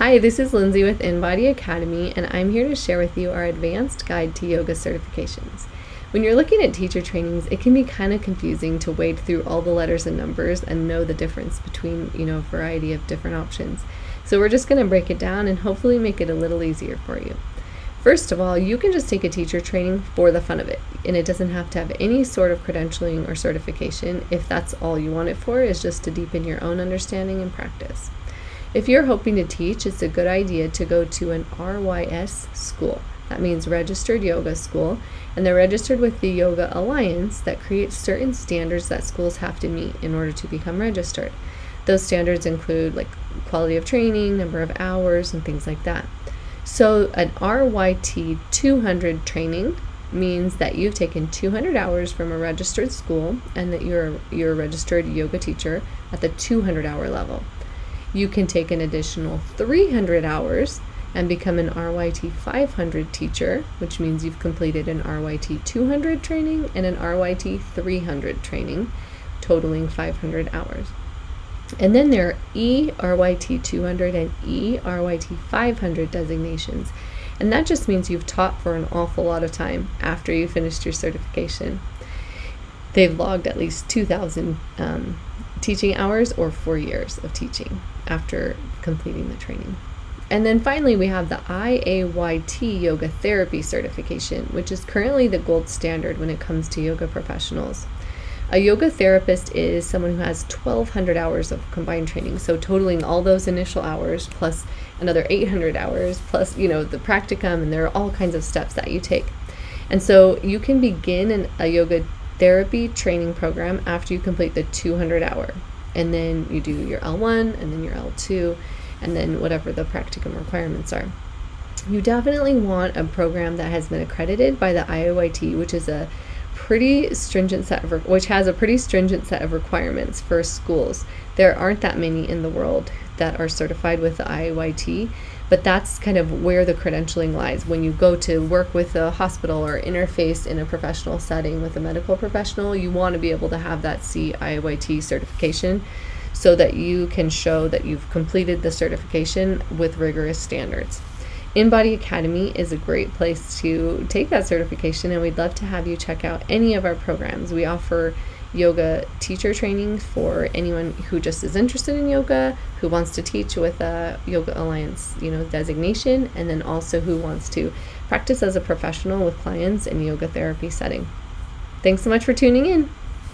Hi, this is Lindsay with Inbody Academy, and I'm here to share with you our advanced guide to yoga certifications. When you're looking at teacher trainings, it can be kind of confusing to wade through all the letters and numbers and know the difference between, a variety of different options. So we're just going to break it down and hopefully make it a little easier for you. First of all, you can just take a teacher training for the fun of it, and it doesn't have to have any sort of credentialing or certification if that's all you want it for, is just to deepen your own understanding and practice. If you're hoping to teach, it's a good idea to go to an RYS school. That means Registered Yoga School, and they're registered with the Yoga Alliance that creates certain standards that schools have to meet in order to become registered. Those standards include quality of training, number of hours, and things like that. So an RYT 200 training means that you've taken 200 hours from a registered school and that you're a registered yoga teacher at the 200 hour level. You can take an additional 300 hours and become an RYT 500 teacher, which means you've completed an RYT 200 training and an RYT 300 training, totaling 500 hours. And then there are ERYT 200 and ERYT 500 designations. And that just means you've taught for an awful lot of time after you finished your certification. They've logged at least 2,000 teaching hours or 4 years of teaching after completing the training. And then finally, we have the IAYT Yoga Therapy certification, which is currently the gold standard when it comes to yoga professionals. A yoga therapist is someone who has 1,200 hours of combined training, so totaling all those initial hours plus another 800 hours plus, the practicum, and there are all kinds of steps that you take. And so you can begin a yoga therapy training program after you complete the 200 hour, and then you do your L1 and then your L2 and then whatever the practicum requirements are. You definitely want a program that has been accredited by the IAYT, which has a pretty stringent set of requirements for schools. There aren't that many in the world that are certified with the IAYT, but that's kind of where the credentialing lies. When you go to work with a hospital or interface in a professional setting with a medical professional, you want to be able to have that CIYT certification so that you can show that you've completed the certification with rigorous standards. Inbody Academy is a great place to take that certification, and we'd love to have you check out any of our programs. We offer yoga teacher training for anyone who just is interested in yoga, who wants to teach with a Yoga Alliance, designation, and then also who wants to practice as a professional with clients in yoga therapy setting. Thanks so much for tuning in.